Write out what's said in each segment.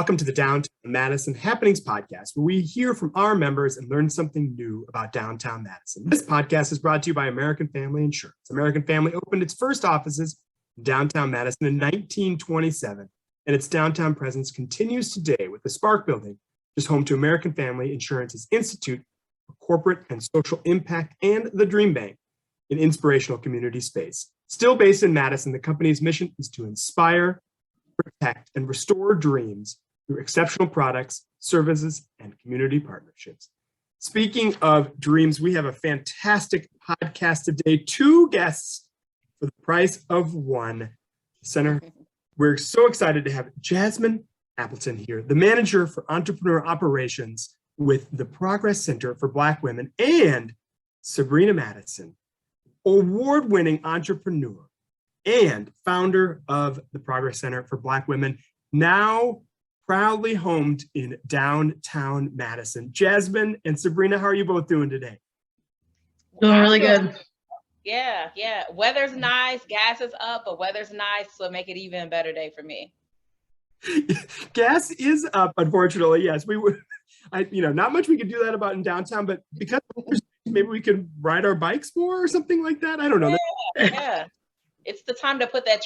Welcome to the Downtown Madison Happenings podcast, where we hear from our members and learn something new about downtown Madison. This podcast is brought to you by American Family Insurance. American Family opened its first offices in downtown Madison in 1927, and its downtown presence continues today with the Spark Building, which is home to American Family Insurance's Institute for Corporate and Social Impact and the Dream Bank, an inspirational community space. Still based in Madison, the company's mission is to inspire, protect, and restore dreams through exceptional products, services, and community partnerships. Speaking of dreams, we have a fantastic podcast today. Two guests for the price of one. Center. We're so excited to have Jazmynn Appleton here, the manager for entrepreneur operations with the Progress Center for Black Women, and Sabrina Madison, award-winning entrepreneur and founder of the Progress Center for Black Women, now proudly homed in downtown Madison. Jazmynn and Sabrina, how are you both doing today? Doing really good. Yeah. Weather's nice, gas is up, but weather's nice, so make it even a better day for me. Gas is up, unfortunately. Yes, we would. Not much we could do that about in downtown, but because maybe we could ride our bikes more or something like that. I don't know. Yeah. It's the time to put the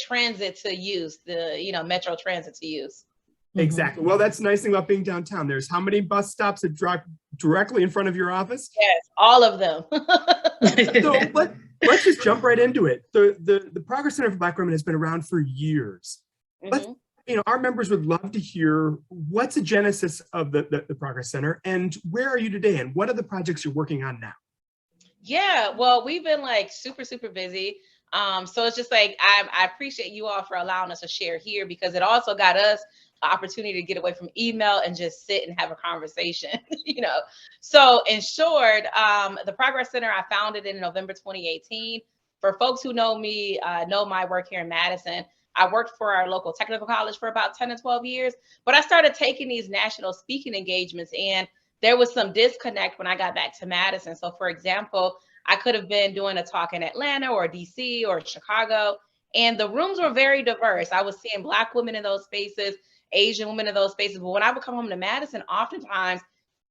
transit to use, Metro Transit to use. Exactly. Well, that's the nice thing about being downtown. There's how many bus stops that drop directly in front of your office? Yes, all of them. So let's just jump right into it. The Progress Center for Black Women has been around for years. Our members would love to hear what's the genesis of the Progress Center and where are you today and what are the projects you're working on now? Yeah, well, we've been super, super busy. So it's just I appreciate you all for allowing us to share here because it also got us an opportunity to get away from email and just sit and have a conversation, So in short, the Progress Center, I founded in November 2018. For folks who know me, know my work here in Madison, I worked for our local technical college for about 10 to 12 years, but I started taking these national speaking engagements and there was some disconnect when I got back to Madison. So for example, I could have been doing a talk in Atlanta or DC or Chicago, and the rooms were very diverse. I was seeing Black women in those spaces, Asian women in those spaces. But when I would come home to Madison, oftentimes,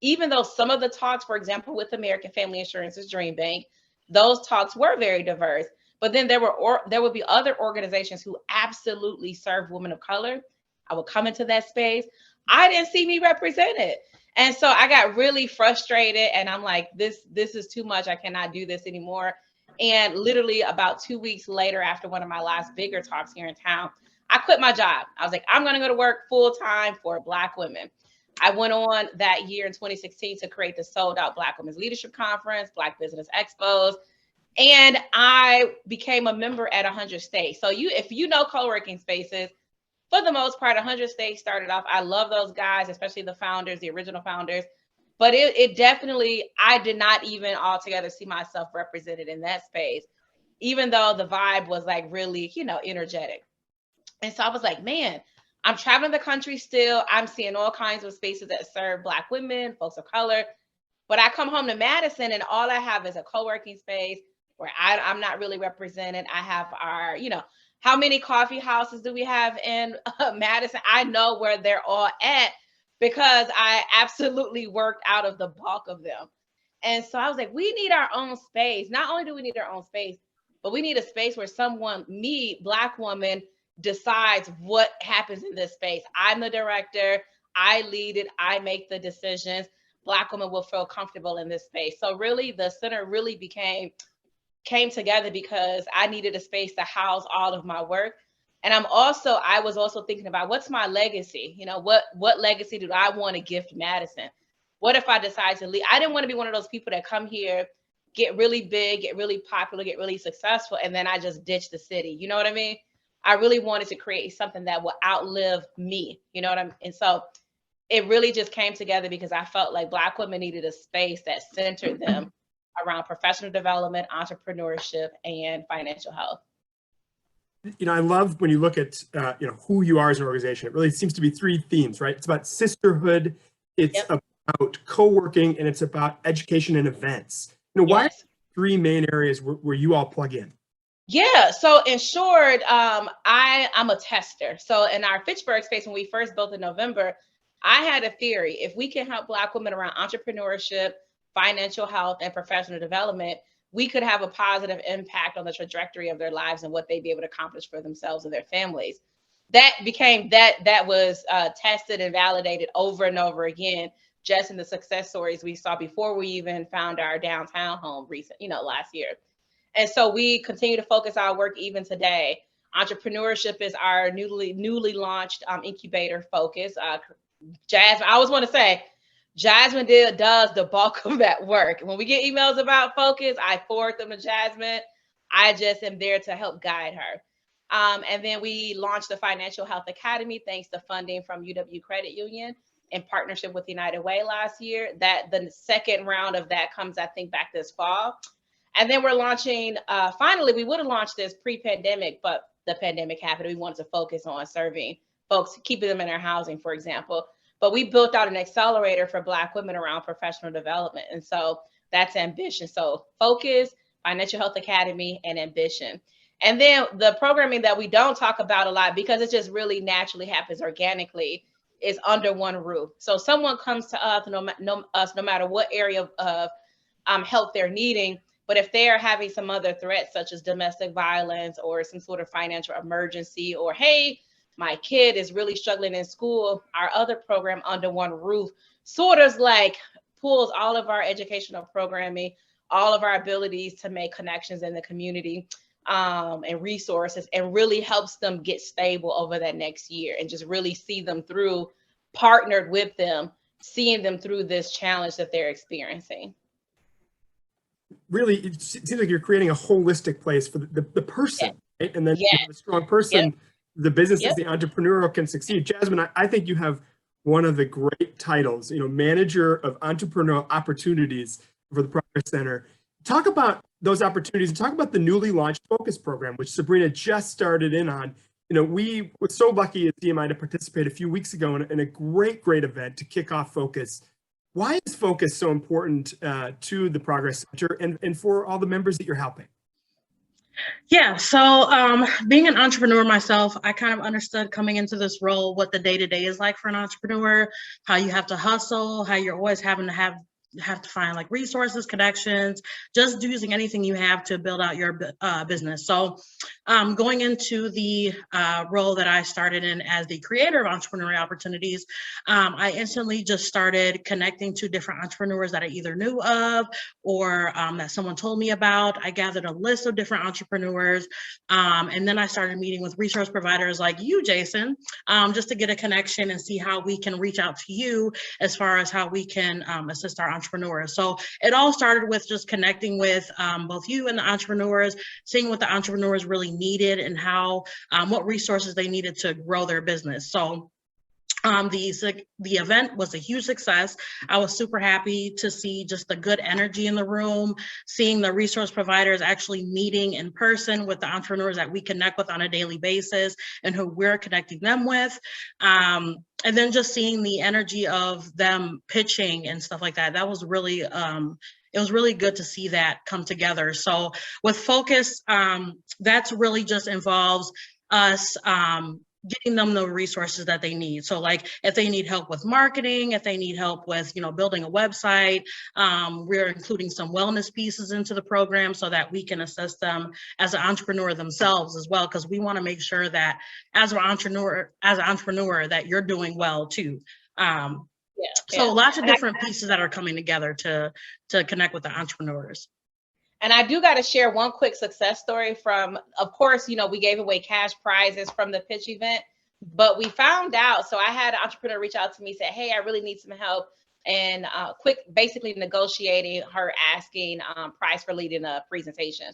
even though some of the talks, for example, with American Family Insurance's Dream Bank, those talks were very diverse. But then there would be other organizations who absolutely serve women of color. I would come into that space. I didn't see me represented. And so I got really frustrated and I'm like, this is too much. I cannot do this anymore. And literally about 2 weeks later, after one of my last bigger talks here in town, I quit my job. I was like, I'm going to go to work full time for Black women. I went on that year in 2016 to create the sold out Black Women's Leadership Conference, Black Business Expos. And I became a member at 100 states. So if you know co-working spaces, for the most part, 100 states started off. I love those guys, especially the founders, the original founders. But it definitely, I did not even altogether see myself represented in that space, even though the vibe was really, energetic. And so I was like, man, I'm traveling the country still. I'm seeing all kinds of spaces that serve Black women, folks of color. But I come home to Madison and all I have is a co-working space where I'm not really represented. I have our, how many coffee houses do we have in Madison? I know where they're all at because I absolutely worked out of the bulk of them. And so I was like, we need our own space. Not only do we need our own space, but we need a space where me, Black woman, decides what happens in this space. I'm the director. I lead it. I make the decisions. Black women will feel comfortable in this space. So really, the center really came together because I needed a space to house all of my work. And I was also thinking about what's my legacy? What legacy do I want to gift Madison? What if I decide to leave? I didn't want to be one of those people that come here, get really big, get really popular, get really successful, and then I just ditch the city. You know what I mean? I really wanted to create something that will outlive me. You know what I mean? And so it really just came together because I felt like Black women needed a space that centered them around professional development, entrepreneurship, and financial health. I love when you look at, who you are as an organization. It really seems to be three themes, right? It's about sisterhood, it's about co-working, and it's about education and events. Why are three main areas where you all plug in? Yeah, so in short, I'm a tester. So in our Fitchburg space, when we first built in November, I had a theory. If we can help Black women around entrepreneurship, financial health, and professional development, we could have a positive impact on the trajectory of their lives and what they'd be able to accomplish for themselves and their families. That was tested and validated over and over again, just in the success stories we saw before we even found our downtown home last year. And so we continue to focus our work even today. Entrepreneurship is our newly launched incubator focus. Jazmynn, I always want to say, Jazmynn does the bulk of that work. When we get emails about focus, I forward them to Jazmynn. I just am there to help guide her. And then we launched the Financial Health Academy, thanks to funding from UW Credit Union in partnership with United Way last year. That the second round of that comes, I think, back this fall. And then we're launching, finally, we would have launched this pre-pandemic, but the pandemic happened. We wanted to focus on serving folks, keeping them in their housing, for example. But we built out an accelerator for Black women around professional development. And so that's ambition. So focus, Financial Health Academy, and ambition. And then the programming that we don't talk about a lot, because it just really naturally happens organically, is under one roof. So someone comes to us, no matter what area of help they're needing. But if they are having some other threats, such as domestic violence or some sort of financial emergency, or, hey, my kid is really struggling in school, our other program under one roof sort of like pulls all of our educational programming, all of our abilities to make connections in the community and resources, and really helps them get stable over that next year and just really see them through, partnered with them, seeing them through this challenge that they're experiencing. Really, it seems like you're creating a holistic place for the person, right? And then you have a strong person, the businesses, the entrepreneur can succeed. Jazmynn, I think you have one of the great titles, Manager of Entrepreneurial Opportunities for the Progress Center. Talk about those opportunities and talk about the newly launched Focus program, which Sabrina just started in on. We were so lucky at CMI to participate a few weeks ago in a great event to kick off Focus. Why is Focus so important to the Progress Center and for all the members that you're helping? Yeah, so being an entrepreneur myself, I kind of understood coming into this role what the day-to-day is like for an entrepreneur, how you have to hustle, how you're always having to have to find like resources, connections, just using anything you have to build out your business. So going into the role that I started in as the creator of entrepreneurial opportunities, I instantly just started connecting to different entrepreneurs that I either knew of or that someone told me about. I gathered a list of different entrepreneurs, and then I started meeting with resource providers like you, Jason, just to get a connection and see how we can reach out to you as far as how we can assist our entrepreneurs. So it all started with just connecting with both you and the entrepreneurs, seeing what the entrepreneurs really needed and how what resources they needed to grow their business. So the event was a huge success. I was super happy to see just the good energy in the room, seeing the resource providers actually meeting in person with the entrepreneurs that we connect with on a daily basis and who we're connecting them with. And then just seeing the energy of them pitching and stuff like that. That was really, it was really good to see that come together. So with Focus, that's really just involves us getting them the resources that they need. So like if they need help with marketing, if they need help with, building a website, we're including some wellness pieces into the program so that we can assist them as an entrepreneur themselves as well. Because we want to make sure that as an entrepreneur that you're doing well too. So lots of different pieces that are coming together to connect with the entrepreneurs. And I do got to share one quick success story from, of course, we gave away cash prizes from the pitch event, but we found out, so I had an entrepreneur reach out to me, say, hey, I really need some help. And basically negotiating her asking price for leading a presentation.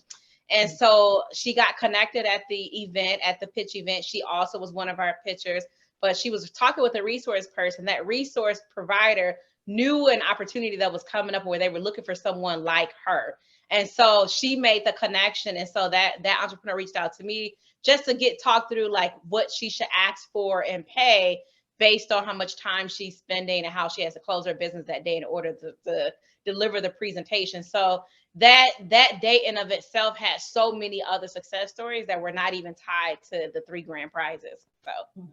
And so she got connected at the event, at the pitch event. She also was one of our pitchers, but she was talking with a resource person. That resource provider knew an opportunity that was coming up where they were looking for someone like her. And so she made the connection. And so that entrepreneur reached out to me just to talk through like what she should ask for and pay based on how much time she's spending and how she has to close her business that day in order to deliver the presentation. So that day in of itself had so many other success stories that were not even tied to the 3 grand prizes. So.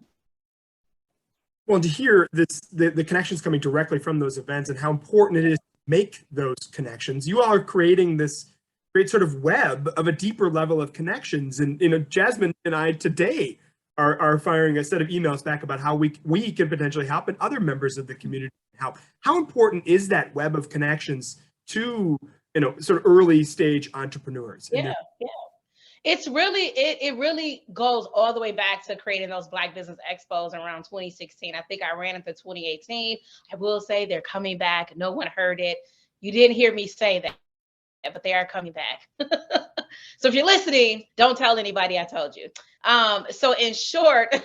Well, to hear the connections coming directly from those events and how important it is to make those connections, you all are creating this great sort of web of a deeper level of connections. And Jazmynn and I today are firing a set of emails back about how we can potentially help and other members of the community help. How important is that web of connections to sort of early stage entrepreneurs? Yeah. It's really, it really goes all the way back to creating those Black Business Expos around 2016. I think I ran into 2018. I will say they're coming back. No one heard it. You didn't hear me say that, but they are coming back. So if you're listening, don't tell anybody I told you. So in short,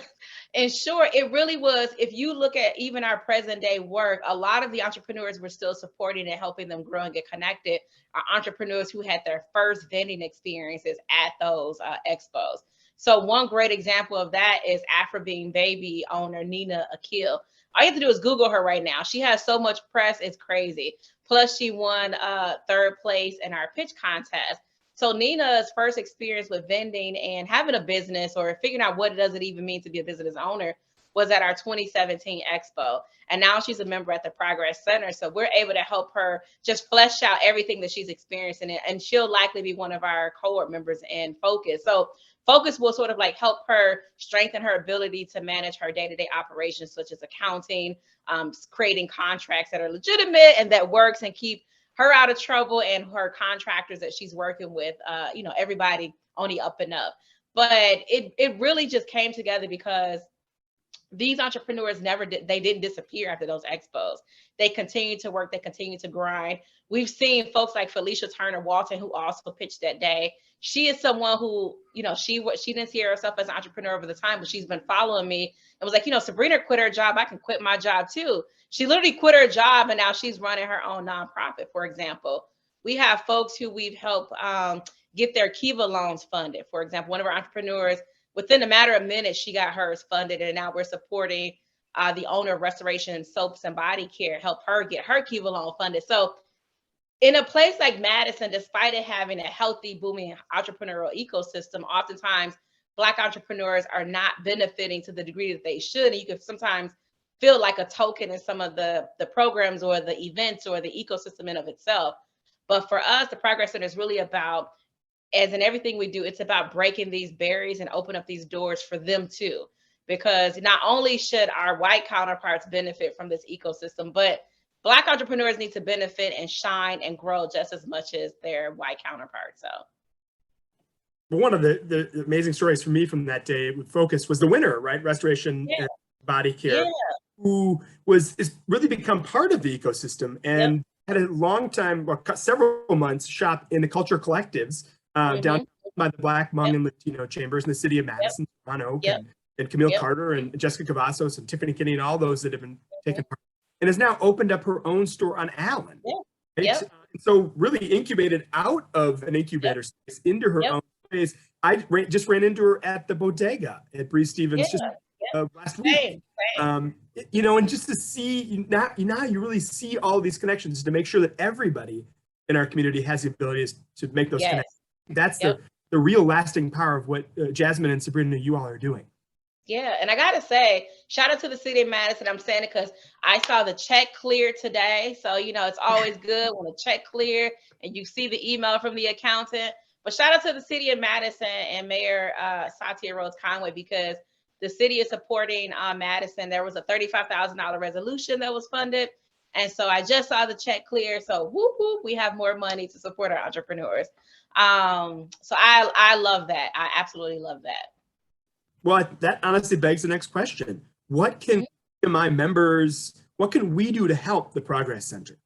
it really was, if you look at even our present day work, a lot of the entrepreneurs we're still supporting and helping them grow and get connected are entrepreneurs who had their first vending experiences at those expos. So one great example of that is Afrobean Baby owner Nina Akil. All you have to do is Google her right now. She has so much press, it's crazy. Plus she won 3rd place in our pitch contest. So Nina's first experience with vending and having a business or figuring out what does it even mean to be a business owner was at our 2017 Expo. And now she's a member at the Progress Center. So we're able to help her just flesh out everything that she's experiencing. And she'll likely be one of our cohort members in Focus. So Focus will sort of like help her strengthen her ability to manage her day-to-day operations, such as accounting, creating contracts that are legitimate and that works and keep her out of trouble and her contractors that she's working with, everybody on the up and up. But it really just came together because these entrepreneurs they didn't disappear after those expos. They continue to work, they continue to grind. We've seen folks like Felicia Turner Walton, who also pitched that day. She is someone who, she didn't see herself as an entrepreneur over the time, but she's been following me and was like, Sabrina quit her job. I can quit my job too. She literally quit her job and now she's running her own nonprofit, for example. We have folks who we've helped get their Kiva loans funded. For example, one of our entrepreneurs, within a matter of minutes, she got hers funded, and now we're supporting the owner of Restoration Soaps and Body Care, help her get her Kiva loan funded. So in a place like Madison, despite it having a healthy, booming entrepreneurial ecosystem, oftentimes Black entrepreneurs are not benefiting to the degree that they should. And you can sometimes feel like a token in some of the programs or the events or the ecosystem in of itself. But for us, the Progress Center is really about, as in everything we do, it's about breaking these barriers and open up these doors for them too. Because not only should our white counterparts benefit from this ecosystem, but Black entrepreneurs need to benefit and shine and grow just as much as their white counterparts. So. But one of the amazing stories for me from that day with Focus was the winner, right? Restoration and Body Care, who is really become part of the ecosystem and had a long time, several months shop in the culture collectives down by the Black, Hmong, and Latino chambers in the city of Madison, Ron Oak, and Camille Carter, and Jessica Cavazos, and Tiffany Kinney, and all those that have been taken part, and has now opened up her own store on Allen. So really incubated out of an incubator space into her own space. I just ran into her at the bodega at Bree Stevens last week. And just to see, now you really see all these connections to make sure that everybody in our community has the ability to make those connections. That's the real lasting power of what Jazmynn and Sabrina, you all are doing. Yeah, and I gotta say, shout out to the city of Madison. I'm saying it because I saw the check clear today. So, it's always good when a check clear and you see the email from the accountant. But shout out to the city of Madison and Mayor Satya Rhodes Conway, because the city is supporting Madison. There was a $35,000 resolution that was funded. And so I just saw the check clear. So whoop, whoop, we have more money to support our entrepreneurs. So I love that. I absolutely love that. Well, that honestly begs the next question. What can my members, what can we do to help the Progress Center?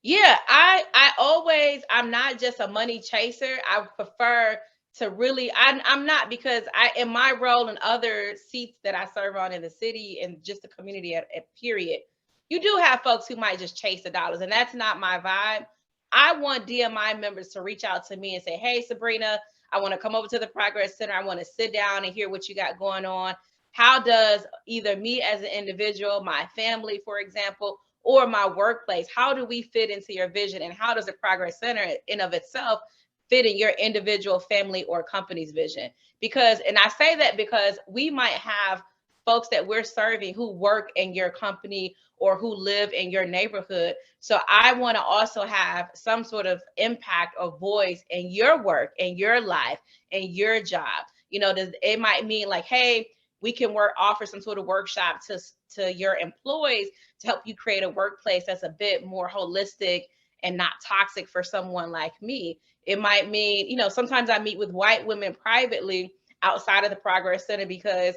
Yeah, I'm not just a money chaser. I prefer to really, I'm not, because in my role and other seats that I serve on in the city and just the community at period, you do have folks who might just chase the dollars, and that's not my vibe. I want DMI members to reach out to me and say, hey, Sabrina, I want to come over to the Progress Center. I want to sit down and hear what you got going on. How does either me as an individual, my family, for example, or my workplace? How do we fit into your vision? And how does the Progress Center in of itself fit in your individual, family, or company's vision? Because, and I say that because we might have folks that we're serving who work in your company or who live in your neighborhood. So I want to also have some sort of impact or voice in your work, in your life, in your job. You know, it might mean like, hey, we can offer some sort of workshop to your employees to help you create a workplace that's a bit more holistic and not toxic for someone like me. It might mean, you know, sometimes I meet with white women privately outside of the Progress Center because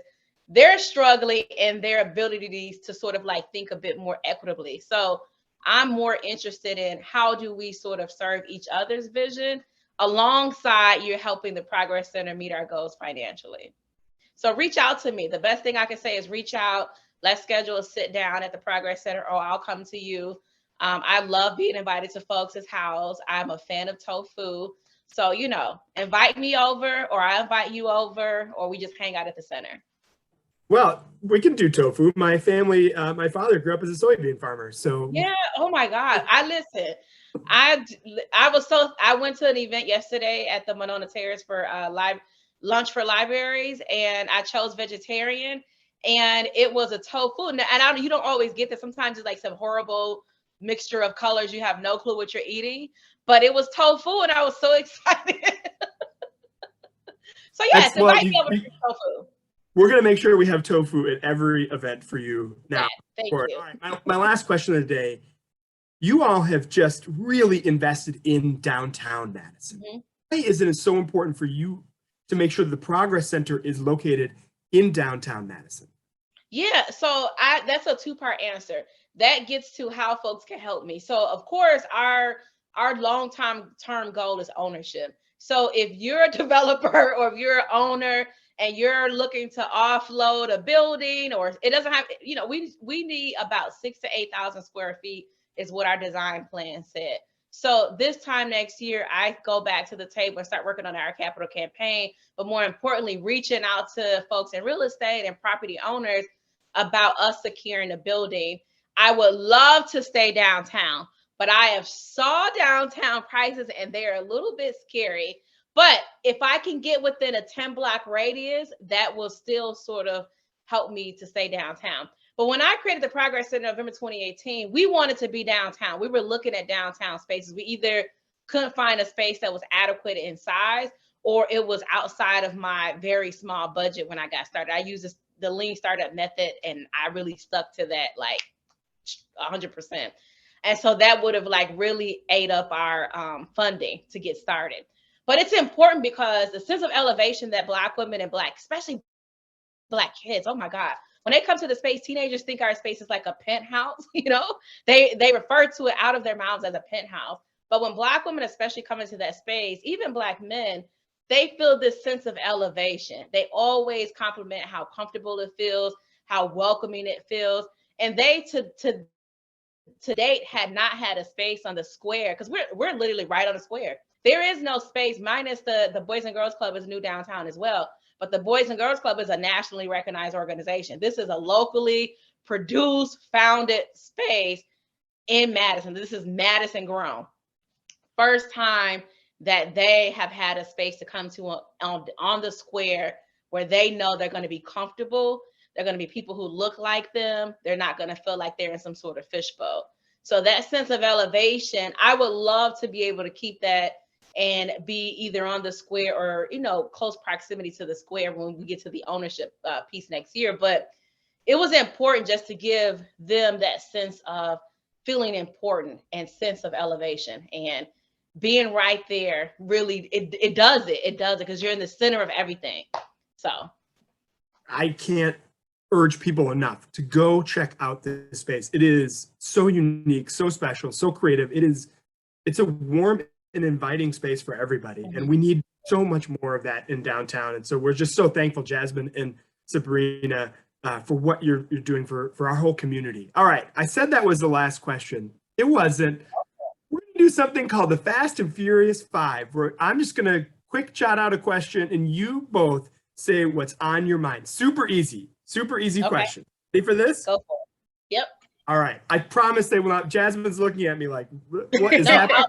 they're struggling in their abilities to sort of like think a bit more equitably. So I'm more interested in how do we sort of serve each other's vision alongside you're helping the Progress Center meet our goals financially. So reach out to me. The best thing I can say is reach out. Let's schedule a sit down at the Progress Center, or I'll come to you. I love being invited to folks' house. I'm a fan of tofu. So, you know, invite me over, or I invite you over, or we just hang out at the center. Well, we can do tofu. My family, my father grew up as a soybean farmer. So yeah. Oh my God. I went to an event yesterday at the Monona Terrace for lunch for libraries, and I chose vegetarian, and it was a tofu. And you don't always get this. Sometimes it's like some horrible mixture of colors. You have no clue what you're eating, but it was tofu, and I was so excited. So yes, invite me over to tofu. We're going to make sure we have tofu at every event for you now. Thank you. All right, my last question of the day. You all have just really invested in downtown Madison. Mm-hmm. Why is it so important for you to make sure the Progress Center is located in downtown Madison? Yeah, so that's a two-part answer. That gets to how folks can help me. So of course, our long-term goal is ownership. So if you're a developer or if you're an owner and you're looking to offload a building, or it doesn't have, you know, we need about 6,000 to 8,000 square feet is what our design plan said. So this time next year, I go back to the table and start working on our capital campaign, but more importantly, reaching out to folks in real estate and property owners about us securing a building. I would love to stay downtown, but I have saw downtown prices and they're a little bit scary. But if I can get within a 10-block radius, that will still sort of help me to stay downtown. But when I created the Progress Center in November 2018, we wanted to be downtown. We were looking at downtown spaces. We either couldn't find a space that was adequate in size, or it was outside of my very small budget when I got started. I used the lean startup method, and I really stuck to that like 100%. And so that would have like really ate up our funding to get started. But it's important because the sense of elevation that Black women and especially Black kids, oh my God, when they come to the space, teenagers think our space is like a penthouse, you know, they refer to it out of their mouths as a penthouse. But when Black women especially come into that space, even Black men, they feel this sense of elevation. They always compliment how comfortable it feels, how welcoming it feels. And they to date had not had a space on the square, because we're literally right on the square. There is no space, minus the Boys and Girls Club is new downtown as well. But the Boys and Girls Club is a nationally recognized organization. This is a locally produced, founded space in Madison. This is Madison grown. First time that they have had a space to come to on the square where they know they're going to be comfortable. They're going to be people who look like them. They're not going to feel like they're in some sort of fishbowl. So that sense of elevation, I would love to be able to keep that and be either on the square or, you know, close proximity to the square when we get to the ownership piece next year. But it was important just to give them that sense of feeling important and sense of elevation, and being right there really, it does it because you're in the center of everything. So I can't urge people enough to go check out this space. It is so unique, so special, so creative. It's a warm and inviting space for everybody. Mm-hmm. And we need so much more of that in downtown. And so we're just so thankful, Jazmynn and Sabrina, for what you're doing for our whole community. All right. I said that was the last question. It wasn't. We're going to do something called the Fast and Furious 5, where I'm just going to quick chat out a question and you both say what's on your mind. Super easy question. Ready for this? Go for it. Yep. All right. I promise they will not. Jazmyn's looking at me like, what is happening?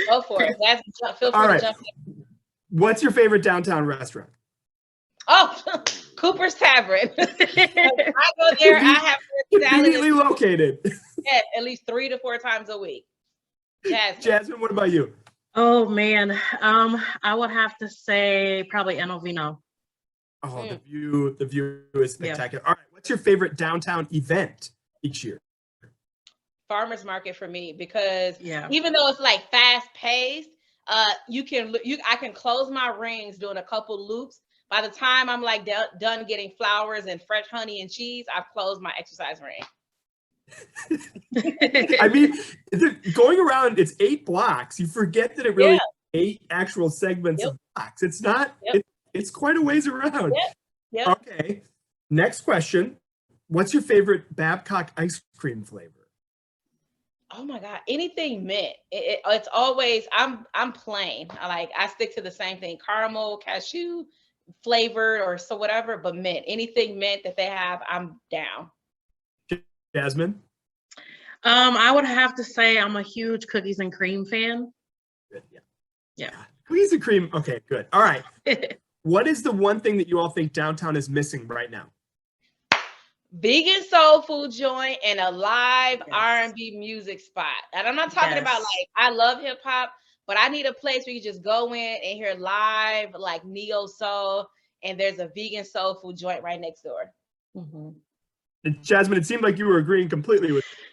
Go for it. Feel free All to right. jump in. What's your favorite downtown restaurant? Oh, Cooper's Tavern. I go there. I have Conveniently located. yeah, at least 3 to 4 times a week. Jazmynn, what about you? Oh man, I would have to say probably Enovino. Oh, the view is spectacular. All right, what's your favorite downtown event each year? Farmers market for me, because even though it's like fast paced, I can close my rings doing a couple loops. By the time I'm like done getting flowers and fresh honey and cheese, I've closed my exercise ring. I mean, going around, it's 8 blocks. You forget that it really is 8 actual segments of blocks. It's not, it's quite a ways around. Yep. Okay. Next question. What's your favorite Babcock ice cream flavor? Oh my God, anything mint. It's always, I'm plain. I stick to the same thing, caramel, cashew flavored or so whatever, but mint. Anything mint that they have, I'm down. Jazmynn? I would have to say I'm a huge cookies and cream fan. Good, yeah. Cookies and cream. Okay, good. All right. What is the one thing that you all think downtown is missing right now? Vegan soul food joint and a live R&B music spot. And I'm not talking about like, I love hip hop, but I need a place where you just go in and hear live like neo soul, and there's a vegan soul food joint right next door. Jazmynn, it seemed like you were agreeing completely with me.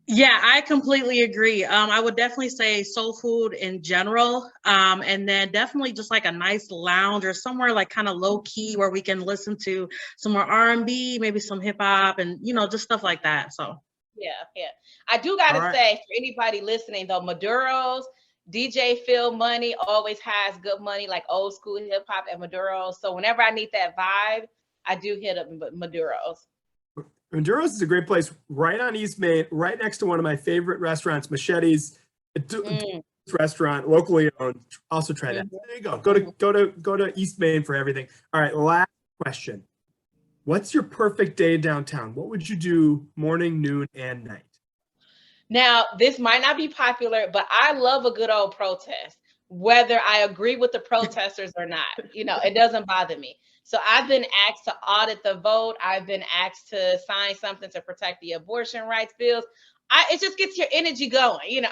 Yeah, I completely agree. I would definitely say soul food in general. And then definitely just like a nice lounge or somewhere like kind of low key where we can listen to some more R&B, maybe some hip hop and, just stuff like that. So. Yeah. I do got to say, for anybody listening though, Maduro's, DJ Phil Money always has good money, like old school hip hop at Maduro's. So whenever I need that vibe, I do hit up Maduro's. Maduro's is a great place right on East Main, right next to one of my favorite restaurants, Machete's restaurant, locally owned. Also try that. There you go. Go to East Main for everything. All right, last question. What's your perfect day downtown? What would you do morning, noon, and night? Now, this might not be popular, but I love a good old protest, whether I agree with the protesters or not. It doesn't bother me. So I've been asked to audit the vote. I've been asked to sign something to protect the abortion rights bills. It just gets your energy going,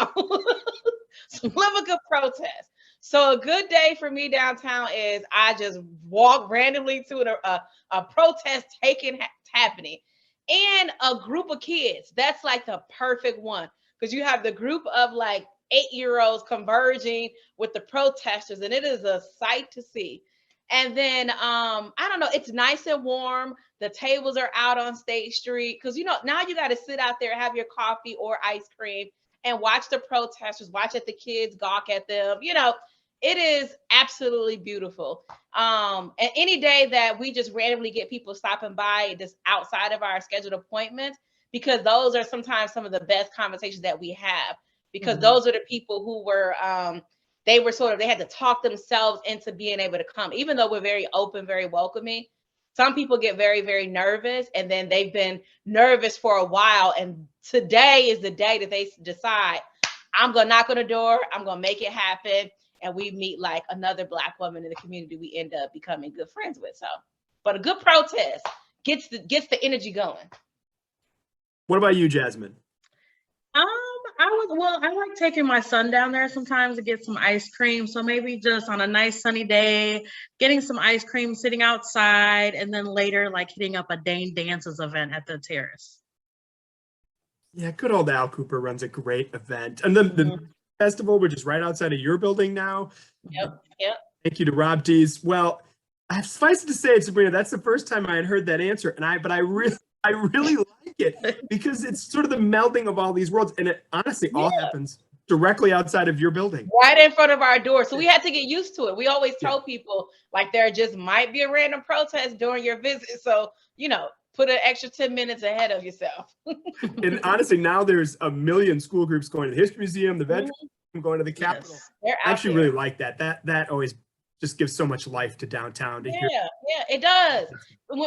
So love a good protest. So a good day for me downtown is I just walk randomly to a protest happening, and a group of kids. That's like the perfect one, because you have the group of like 8-year-olds converging with the protesters, and it is a sight to see. And then, I don't know, it's nice and warm. The tables are out on State Street because, now you got to sit out there, have your coffee or ice cream and watch the protesters, watch at the kids, gawk at them. It is absolutely beautiful. And any day that we just randomly get people stopping by just outside of our scheduled appointments, because those are sometimes some of the best conversations that we have, because those are the people who were, they had to talk themselves into being able to come, even though we're very open, very welcoming. Some people get very, very nervous, and then they've been nervous for a while. And today is the day that they decide, I'm going to knock on the door. I'm going to make it happen. And we meet like another Black woman in the community we end up becoming good friends with. So, but a good protest gets the energy going. What about you, Jazmynn? I like taking my son down there sometimes to get some ice cream. So maybe just on a nice sunny day, getting some ice cream, sitting outside, and then later like hitting up a Dane Dances event at the terrace. Yeah, good old Al Cooper runs a great event. And then the festival, which is right outside of your building now. Yep. Thank you to Rob Dees. Well, I suffice it to say, Sabrina, that's the first time I had heard that answer. But I really like it because it's sort of the melding of all these worlds. And it honestly all happens directly outside of your building. Right in front of our door. So we had to get used to it. We always tell people like there just might be a random protest during your visit. So, put an extra 10 minutes ahead of yourself. And honestly, now there's a million school groups going to the History Museum, the Veterans, going to the Capitol. I actually really like that. That always just gives so much life to downtown. To hear. Yeah, it does.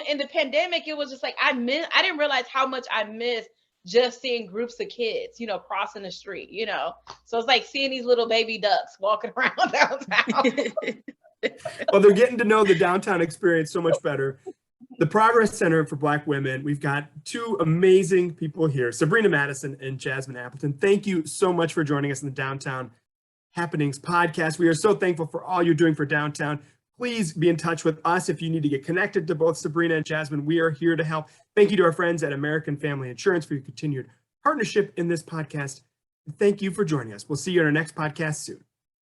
In the pandemic, it was just like I didn't realize how much I missed just seeing groups of kids, you know, crossing the street, you know. So it's like seeing these little baby ducks walking around downtown. Well, they're getting to know the downtown experience so much better. The Progress Center for Black Women, we've got two amazing people here, Sabrina Madison and Jazmynn Appleton. Thank you so much for joining us in the Downtown Happenings podcast. We are so thankful for all you're doing for downtown. Please be in touch with us if you need to get connected to both Sabrina and Jazmynn. We are here to help. Thank you to our friends at American Family Insurance for your continued partnership in this podcast. Thank you for joining us. We'll see you in our next podcast soon.